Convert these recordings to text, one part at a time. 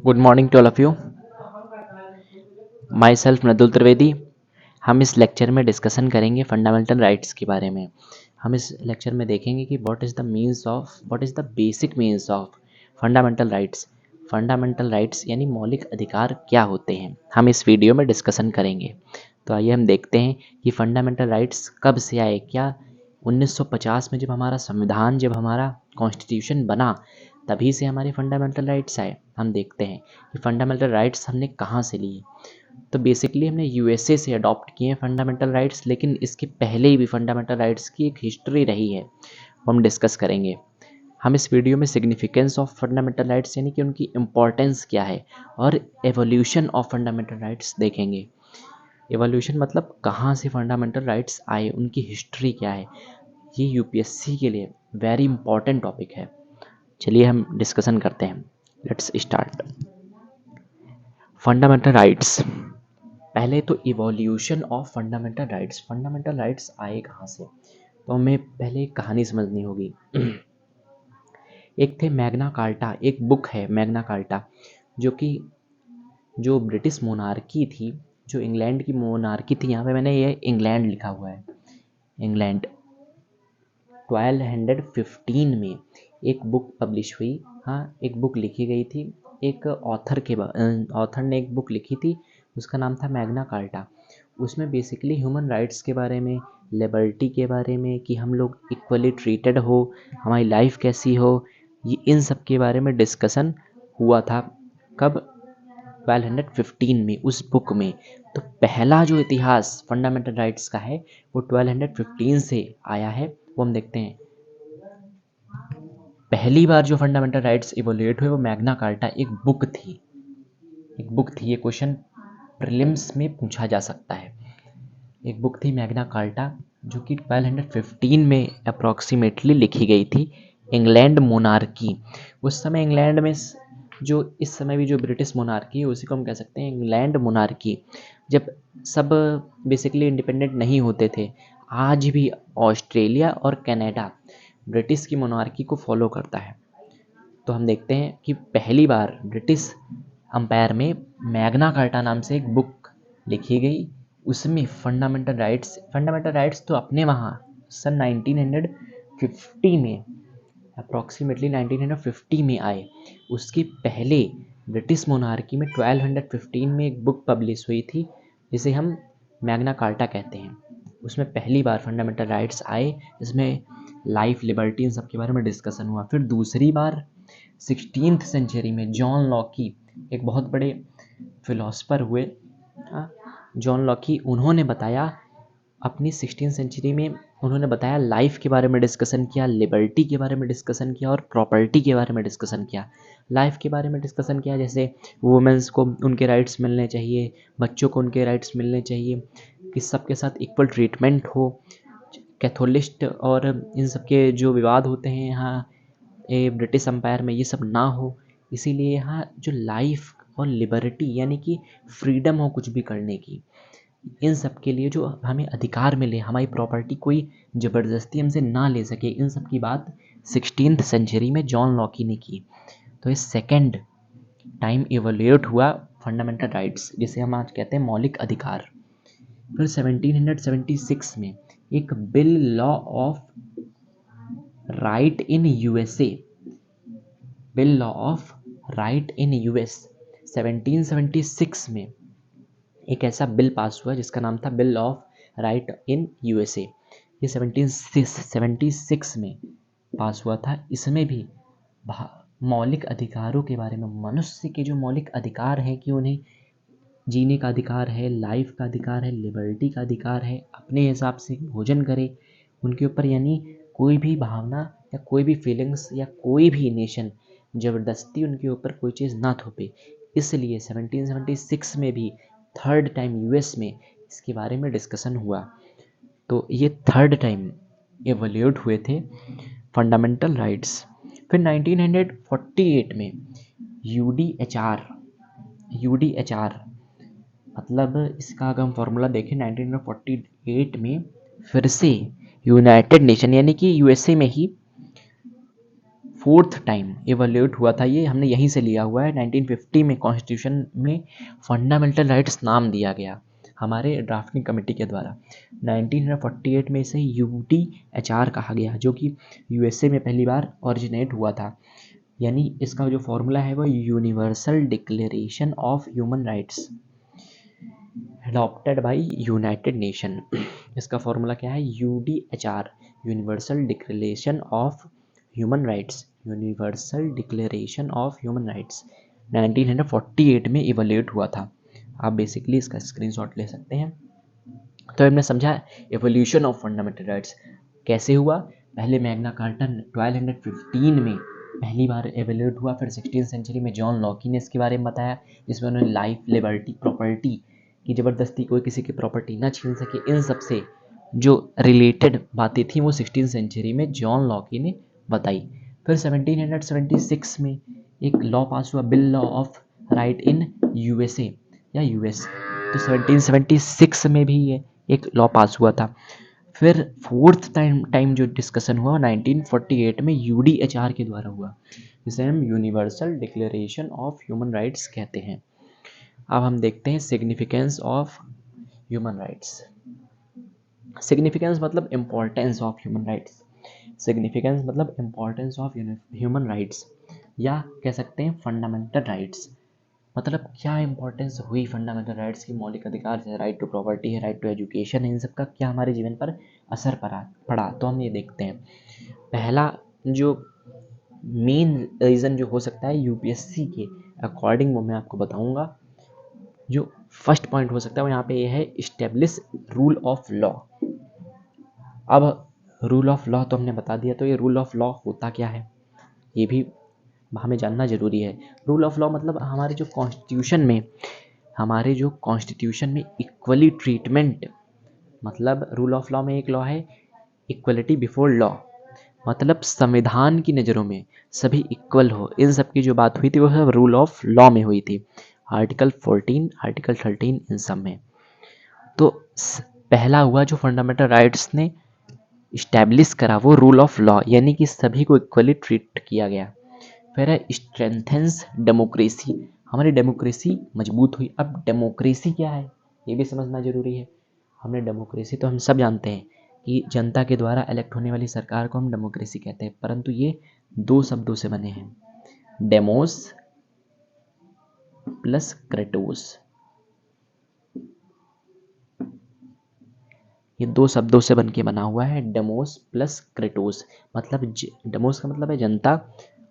Good morning to all of you. Myself Mridul Trivedi. हम इस lecture में डिस्कशन करेंगे फंडामेंटल राइट्स के बारे में। हम इस लेक्चर में देखेंगे कि what is the basic means of fundamental rights. Fundamental rights यानी मौलिक अधिकार क्या होते हैं, हम इस वीडियो में डिस्कशन करेंगे। तो आइए हम देखते हैं कि फंडामेंटल राइट्स कब से आए। क्या 1950 में जब हमारा कॉन्स्टिट्यूशन बना तभी से हमारे फंडामेंटल राइट्स आए। हम देखते हैं कि फंडामेंटल राइट्स हमने कहाँ से लिए। तो बेसिकली हमने यूएसए से अडॉप्ट किए हैं फंडामेंटल राइट्स, लेकिन इसके पहले भी फंडामेंटल राइट्स की एक हिस्ट्री रही है, वो हम डिस्कस करेंगे। हम इस वीडियो में सिग्निफिकेंस ऑफ फंडामेंटल राइट्स यानी कि उनकी इम्पोर्टेंस क्या है और एवोल्यूशन ऑफ फंडामेंटल राइट्स देखेंगे। एवोल्यूशन मतलब कहाँ से फंडामेंटल राइट्स आए, उनकी हिस्ट्री क्या है। ये यूपीएससी के लिए वेरी इंपॉर्टेंट टॉपिक है। चलिए हम डिस्कशन करते हैं। Let's start. Fundamental rights. पहले तो evolution of fundamental rights. Fundamental rights आए कहाँ से, तो हमें पहले एक कहानी समझनी होगी। एक थे मैग्ना कार्टा, एक बुक है मैग्ना कार्टा, जो ब्रिटिश मोनार्की थी, जो इंग्लैंड की मोनार्की थी। यहाँ पे मैंने ये इंग्लैंड लिखा हुआ है, इंग्लैंड। 1215 में एक बुक पब्लिश हुई। हाँ, एक बुक लिखी गई थी। एक ऑथर ने एक बुक लिखी थी, उसका नाम था मैग्ना कार्टा। उसमें बेसिकली ह्यूमन राइट्स के बारे में, लिबर्टी के बारे में, कि हम लोग इक्वली ट्रीटेड हो, हमारी लाइफ कैसी हो, ये इन सब के बारे में डिस्कशन हुआ था। कब? 1215 में, उस बुक में। तो पहला जो इतिहास फंडामेंटल राइट्स का है वो 1215 से आया है, वो हम देखते हैं। पहली बार जो फंडामेंटल राइट्स इवोल्यूट हुए वो मैग्ना कार्टा एक बुक थी। ये क्वेश्चन प्रीलिम्स में पूछा जा सकता है। एक बुक थी मैग्ना कार्टा जो कि 1215 में अप्रॉक्सीमेटली लिखी गई थी। इंग्लैंड मोनार्की, उस समय इंग्लैंड में जो इस समय भी जो ब्रिटिश मोनार्की है उसी को हम कह सकते हैं इंग्लैंड मोनार्की। जब सब बेसिकली इंडिपेंडेंट नहीं होते थे, आज भी ऑस्ट्रेलिया और कनाडा ब्रिटिश की मोनार्की को फॉलो करता है। तो हम देखते हैं कि पहली बार ब्रिटिश अंपायर में मैग्ना कार्टा नाम से एक बुक लिखी गई। उसमें फंडामेंटल राइट्स तो अपने वहाँ सन 1950 में, अप्रॉक्सीमेटली 1950 में आए। उसके पहले ब्रिटिश मोनार्की में 1215 में एक बुक पब्लिश हुई थी जिसे हम मैग्ना कार्टा कहते हैं। उसमें पहली बार फंडामेंटल राइट्स आए, जिसमें लाइफ, लिबर्टी, इन सब के बारे में डिस्कशन हुआ। फिर दूसरी बार 16th सेंचुरी में जॉन लॉकी, एक बहुत बड़े फिलोसफर हुए जॉन लॉकी, उन्होंने बताया अपनी 16th सेंचुरी में, उन्होंने बताया लाइफ के बारे में डिस्कशन किया, लिबर्टी के बारे में डिस्कशन किया और प्रॉपर्टी के बारे में डिस्कशन किया। लाइफ के बारे में डिस्कशन किया जैसे वुमेंस को उनके राइट्स मिलने चाहिए, बच्चों को उनके राइट्स मिलने चाहिए, कि सबके साथ इक्वल ट्रीटमेंट हो। कैथोलिस्ट और इन सब के जो विवाद होते हैं यहाँ ब्रिटिश अम्पायर में, ये सब ना हो। इसीलिए यहाँ जो लाइफ और लिबर्टी यानी कि फ्रीडम हो कुछ भी करने की, इन सब के लिए जो हमें अधिकार मिले, हमारी प्रॉपर्टी कोई ज़बरदस्ती हमसे ना ले सके, इन सब की बात 16th सेंचुरी में जॉन लॉकी ने की। तो ये सेकेंड टाइम इवोल्यूट हुआ फंडामेंटल राइट्स, जिसे हम आज कहते हैं मौलिक अधिकार। फिर 1776 में एक bill law of right in USA, bill law of right in US 1776 में एक ऐसा बिल पास हुआ जिसका नाम था bill of right in USA. ये 1776 में पास हुआ था। इसमें भी मौलिक अधिकारों के बारे में, मनुष्य के जो मौलिक अधिकार हैं कि उन्हें जीने का अधिकार है, लाइफ का अधिकार है, लिबर्टी का अधिकार है, अपने हिसाब से भोजन करें, उनके ऊपर यानी कोई भी भावना या कोई भी फीलिंग्स या कोई भी नेशन ज़बरदस्ती उनके ऊपर कोई चीज़ ना थोपे। इसलिए 1776 में भी थर्ड टाइम यूएस में इसके बारे में डिस्कशन हुआ। तो ये थर्ड टाइम एवोल्यूट हुए थे फंडामेंटल राइट्स। फिर 1948 में यूडीएचआर मतलब इसका अगर हम फॉर्मूला देखें 1948 में फिर से यूनाइटेड नेशन यानी कि यूएसए में ही फोर्थ टाइम एवोल्यूट हुआ था, ये हमने यहीं से लिया हुआ है। 1950 में कॉन्स्टिट्यूशन में फंडामेंटल राइट्स नाम दिया गया हमारे ड्राफ्टिंग कमेटी के द्वारा। 1948 में इसे UDHR कहा गया, जो कि USA में पहली बार ओरिजिनेट हुआ था। यानी इसका जो फॉर्मूला है वो universal declaration of human rights adopted by United nation. इसका फॉर्मूला क्या है? UDHR, universal declaration of human rights, universal declaration of human rights 1948 में इवोल्यूट हुआ था। आप बेसिकली इसका स्क्रीनशॉट ले सकते हैं। तो हमने समझा एवोल्यूशन ऑफ फंडामेंटल राइट्स कैसे हुआ। पहले मैग्ना कार्टा 1215 में पहली बार एवोल्यूट हुआ, फिर 16th सेंचुरी में जॉन लॉकी ने इसके बारे में बताया, जिसमें उन्होंने लाइफ, लिबर्टी, प्रॉपर्टी की ज़बरदस्ती कोई किसी की प्रॉपर्टी ना छीन सके, इन सब से जो रिलेटेड बातें थी वो 16th सेंचुरी में जॉन लॉकी ने बताई। फिर 1776 में एक लॉ पास हुआ, bill law of right in USA या US। तो 1776 में भी ये एक लॉ पास हुआ था। फिर फोर्थ टाइम जो डिस्कशन हुआ 1948 में UDHR के द्वारा हुआ, जिसे हम universal declaration of human rights कहते हैं। अब हम देखते हैं significance of human rights. Significance मतलब importance of human rights. Significance मतलब इम्पोर्टेंस ऑफ ह्यूमन राइट्स, या कह सकते हैं फंडामेंटल राइट्स। मतलब क्या इंपॉर्टेंस हुई फंडामेंटल राइट्स की, मौलिक अधिकार जैसे राइट टू प्रॉपर्टी है, राइट टू एजुकेशन है, इन सब का क्या हमारे जीवन पर असर पड़ा। तो हम ये देखते हैं। पहला जो मेन रीज़न जो हो सकता है UPSC के अकॉर्डिंग, वो मैं आपको बताऊंगा। जो फर्स्ट पॉइंट हो सकता है वो यहाँ पे ये है, इस्टेब्लिश रूल ऑफ लॉ। अब रूल ऑफ लॉ तो हमने बता दिया, तो ये रूल ऑफ लॉ होता क्या है ये भी हमें जानना जरूरी है। रूल ऑफ लॉ मतलब हमारे जो कॉन्स्टिट्यूशन में इक्वली ट्रीटमेंट, मतलब रूल ऑफ लॉ में एक लॉ है इक्वलिटी बिफोर लॉ, मतलब संविधान की नज़रों में सभी इक्वल हो, इन सब की जो बात हुई थी वो सब रूल ऑफ लॉ में हुई थी, आर्टिकल 14, आर्टिकल 13 इन सब में। तो पहला हुआ जो फंडामेंटल राइट्स ने इस्टेब्लिश करा वो रूल ऑफ लॉ, यानी कि सभी को इक्वली ट्रीट किया गया। फिर है स्ट्रेंथेंस डेमोक्रेसी, हमारी डेमोक्रेसी मजबूत हुई। अब डेमोक्रेसी क्या है ये भी समझना जरूरी है। हमने डेमोक्रेसी तो हम सब जानते हैं कि जनता के द्वारा इलेक्ट होने वाली सरकार को हम डेमोक्रेसी कहते हैं, परंतु ये दो शब्दों से बने हैं, डेमोस प्लस क्रेटोस। ये दो शब्दों से बन के बना हुआ है, डेमोस प्लस क्रेटोस। मतलब डेमोस का मतलब है जनता,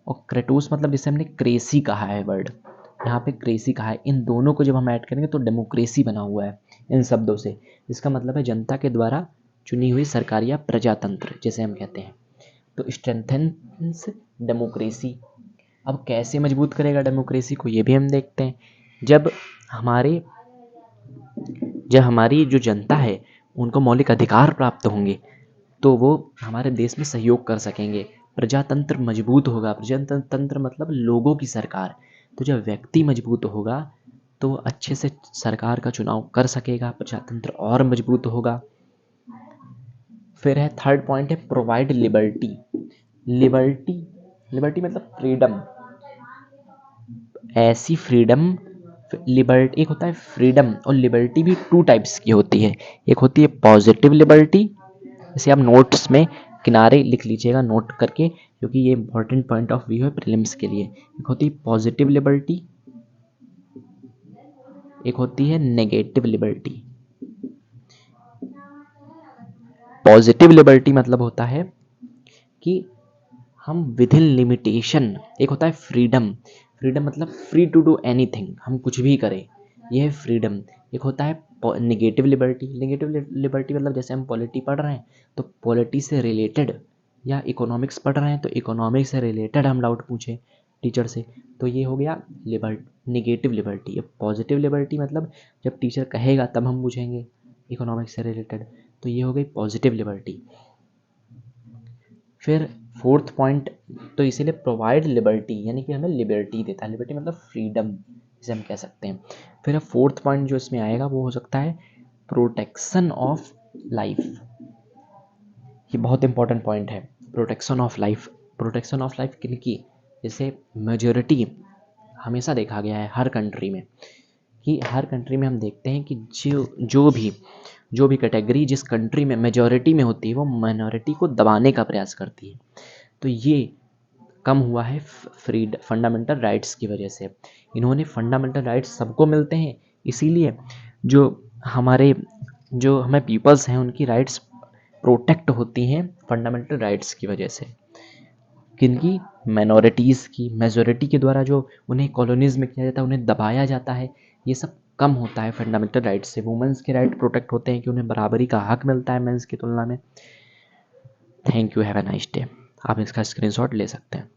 और क्रेटोस मतलब जिसे हमने क्रेसी कहा है, वर्ड यहाँ पे क्रेसी कहा है। इन दोनों को जब हम ऐड करेंगे तो डेमोक्रेसी बना हुआ है इन शब्दों से। इसका मतलब है जनता के द्वारा चुनी हुई सरकार या प्रजातंत्र जैसे हम कहते हैं। तो स्ट्रेंथेंस डेमोक्रेसी। अब कैसे मजबूत करेगा डेमोक्रेसी को ये भी हम देखते हैं। जब हमारी जो जनता है उनको मौलिक अधिकार प्राप्त होंगे तो वो हमारे देश में सहयोग कर सकेंगे, प्रजातंत्र मजबूत होगा। प्रजातंत्र मतलब लोगों की सरकार। तो जब व्यक्ति मजबूत होगा तो अच्छे से सरकार का चुनाव कर सकेगा, प्रजातंत्र और मजबूत होगा। फिर है थर्ड पॉइंट है प्रोवाइड लिबर्टी। लिबर्टी मतलब फ्रीडम, ऐसी फ्रीडम। लिबर्टी एक होता है फ्रीडम, और लिबर्टी भी टू टाइप्स की होती है। एक होती है पॉजिटिव लिबर्टी, जैसे आप नोट्स में किनारे लिख लीजिएगा नोट करके, क्योंकि ये इंपॉर्टेंट पॉइंट ऑफ व्यू है प्रीलिम्स के लिए। एक होती है पॉजिटिव लिबर्टी, एक होती है नेगेटिव लिबर्टी। पॉजिटिव लिबर्टी मतलब होता है कि हम विद इन लिमिटेशन, एक होता है फ्रीडम, फ्रीडम मतलब फ्री टू डू एनीथिंग, हम कुछ भी करें, ये है फ्रीडम। एक होता है नेगेटिव लिबर्टी। नेगेटिव लिबर्टी मतलब जैसे हम पॉलिटी पढ़ रहे हैं तो पॉलिटी से रिलेटेड, या इकोनॉमिक्स पढ़ रहे हैं तो इकोनॉमिक्स से रिलेटेड हम डाउट पूछें टीचर से, तो ये हो गया नेगेटिव लिबर्टी। अब पॉजिटिव लिबर्टी मतलब जब टीचर कहेगा तब हम पूछेंगे इकोनॉमिक्स से रिलेटेड, तो ये हो गई पॉजिटिव लिबर्टी। फिर फोर्थ पॉइंट, तो इसीलिए प्रोवाइड लिबर्टी यानी कि हमें लिबर्टी देता है। लिबर्टी मतलब फ्रीडम जिसे हम कह सकते हैं। फिर फोर्थ पॉइंट जो इसमें आएगा वो हो सकता है प्रोटेक्शन ऑफ लाइफ। ये बहुत इंपॉर्टेंट पॉइंट है, protection of life. Protection of life किनकी, जैसे मेजॉरिटी हमेशा देखा गया है हर कंट्री में, कि हर कंट्री में हम देखते हैं कि जो भी कैटेगरी जिस कंट्री में मेजॉरिटी में होती है वो माइनॉरिटी को दबाने का प्रयास करती है। तो ये कम हुआ है फंडामेंटल राइट्स की वजह से। इन्होंने फंडामेंटल राइट्स सबको मिलते हैं, इसीलिए जो हमें पीपल्स हैं उनकी राइट्स प्रोटेक्ट होती हैं फंडामेंटल राइट्स की वजह से। किनकी, माइनॉरिटीज़ की। मेजॉरिटी के द्वारा जो उन्हें कॉलोनीज में किया जाता है, उन्हें दबाया जाता है, ये सब कम होता है फंडामेंटल राइट्स से। वुमेंस के राइट प्रोटेक्ट होते हैं कि उन्हें बराबरी का हक मिलता है मेंस की तुलना में। Thank you, have a nice day. आप इसका स्क्रीनशॉट ले सकते हैं।